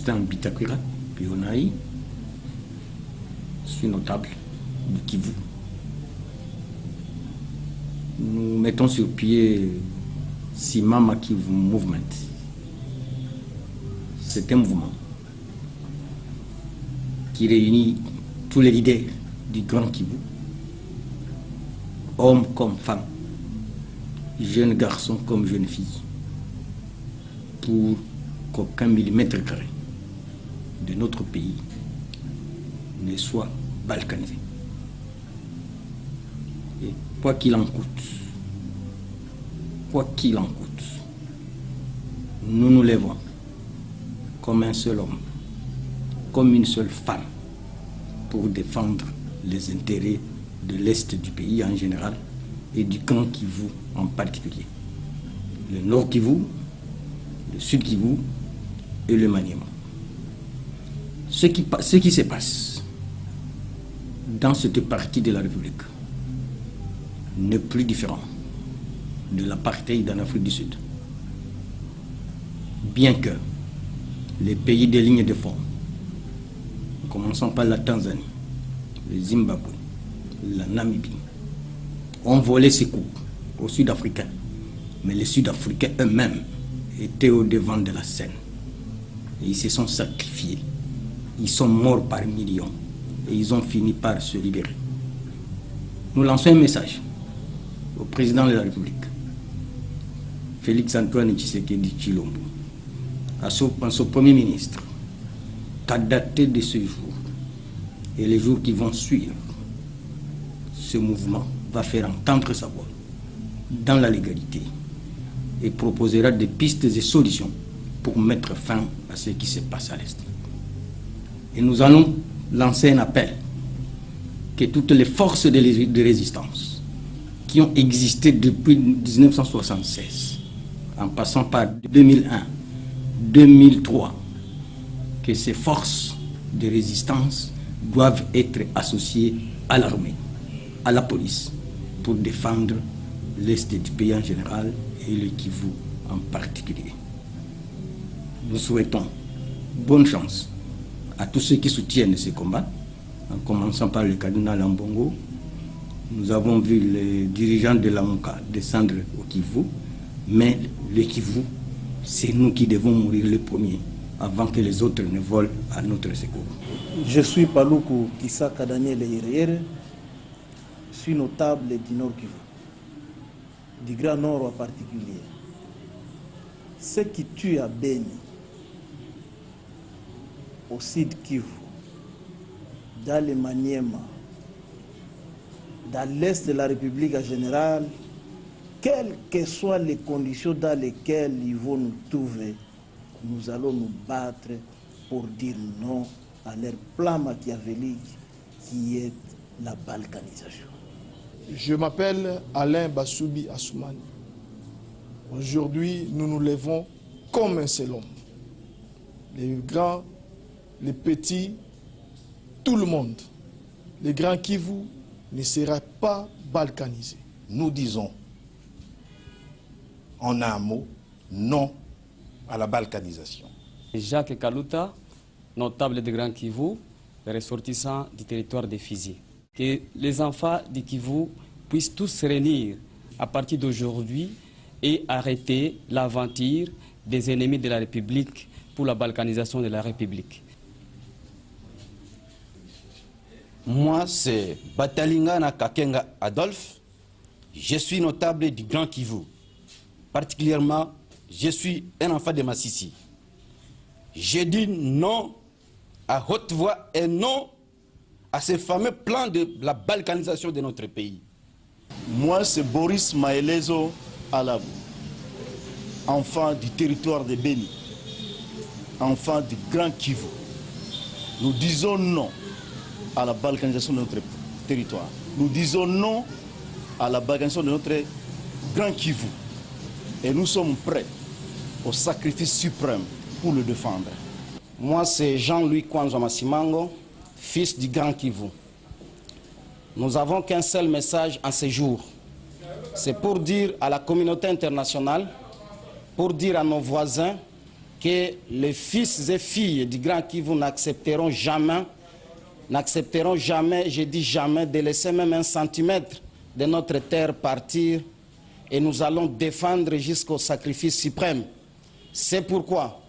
Augustin Bitakwira, Pionaï. Je suis notable du Kivu. Nous mettons sur pied Simama Kivu Movement. C'est un mouvement qui réunit tous les leaders du Grand Kivu, hommes comme femmes, jeunes garçons comme jeunes filles, pour qu'aucun millimètre carré de notre pays ne soit balkanisé. Et quoi qu'il en coûte, nous nous lèvons comme un seul homme, comme une seule femme, pour défendre les intérêts de l'Est du pays en général et du Grand Kivu en particulier. Le Nord Kivu, le Sud Kivu et le Maniema. Ce qui se passe dans cette partie de la République n'est plus différent de l'apartheid en Afrique du Sud. Bien que les pays des lignes de front, commençant par la Tanzanie, le Zimbabwe, la Namibie, ont volé ces coups aux Sud-Africains, mais les Sud-Africains eux-mêmes étaient au devant de la scène. Et ils se sont sacrifiés. Ils sont morts par millions. Et ils ont fini par se libérer. Nous lançons un message au président de la République, Félix Antoine Tshisekedi Tshilombo, à son premier ministre, qu'à dater de ce jour et les jours qui vont suivre, ce mouvement va faire entendre sa voix dans la légalité et proposera des pistes et solutions pour mettre fin à ce qui se passe à l'Est. Et nous allons lancer un appel que toutes les forces de résistance qui ont existé depuis 1976, en passant par 2001, 2003, que ces forces de résistance doivent être associées à l'armée, à la police, pour défendre l'Est du pays en général et le Kivu en particulier. Nous souhaitons bonne chance à tous ceux qui soutiennent ces combats, en commençant par le cardinal Ambongo. Nous avons vu les dirigeants de la MONUC descendre au Kivu, mais le Kivu, c'est nous qui devons mourir les premiers avant que les autres ne volent à notre secours. Je suis Paluku Kisaka Daniel Yerere, je suis notable du Nord Kivu, du Grand Nord en particulier. Ce qui tue à Beni, au Sud Kivu, dans le Maniema, dans l'Est de la République en général, quelles que soient les conditions dans lesquelles ils vont nous trouver, nous allons nous battre pour dire non à leur plan machiavélique qui est la balkanisation. Je m'appelle Alain Bassoubi Assoumani. Aujourd'hui, nous nous levons comme un seul homme. Les grands, les petits, tout le monde. Le Grand Kivu ne sera pas balkanisé. Nous disons, en un mot, non à la balkanisation. Jacques Kaluta, notable de Grand Kivu, ressortissant du territoire de Fizi. Que les enfants du Kivu puissent tous se réunir à partir d'aujourd'hui et arrêter l'aventure des ennemis de la République pour la balkanisation de la République. Moi, c'est Batalingana Kakenga Adolphe. Je suis notable du Grand Kivu. Particulièrement, je suis un enfant de Massissi. Je dis non à haute voix et non à ce fameux plan de la balkanisation de notre pays. Moi, c'est Boris Maelezo Alabou, enfant du territoire de Beni, enfant du Grand Kivu. Nous disons non à la balkanisation de notre territoire. Nous disons non à la balkanisation de notre Grand Kivu. Et nous sommes prêts au sacrifice suprême pour le défendre. Moi, c'est Jean-Louis Kwanzo Masimango, fils du Grand Kivu. Nous n'avons qu'un seul message en ce jour. C'est pour dire à la communauté internationale, pour dire à nos voisins que les fils et filles du Grand Kivu n'accepteront jamais, je dis jamais, de laisser même un centimètre de notre terre partir, et nous allons défendre jusqu'au sacrifice suprême. C'est pourquoi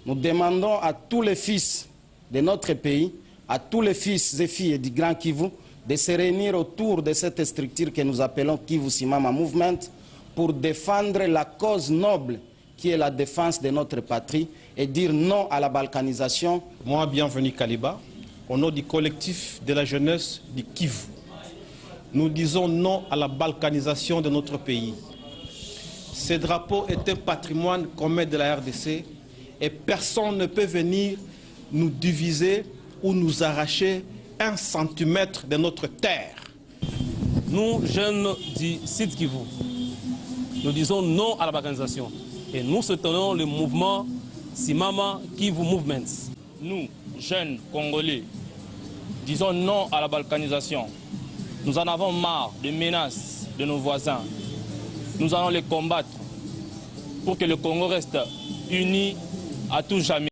nous demandons à tous les fils de notre pays, à tous les fils et filles du Grand Kivu, de se réunir autour de cette structure que nous appelons Kivu Simama Movement pour défendre la cause noble qui est la défense de notre patrie et dire non à la balkanisation. Moi, bienvenue Kaliba, au nom du collectif de la jeunesse du Kivu. Nous disons non à la balkanisation de notre pays. Ce drapeau est un patrimoine commun de la RDC et personne ne peut venir nous diviser ou nous arracher un centimètre de notre terre. Nous, jeunes du Sud Kivu, nous disons non à la balkanisation et nous soutenons le mouvement Simama Kivu Movement. Nous, jeunes Congolais, disons non à la balkanisation. Nous en avons marre des menaces de nos voisins. Nous allons les combattre pour que le Congo reste uni à tout jamais.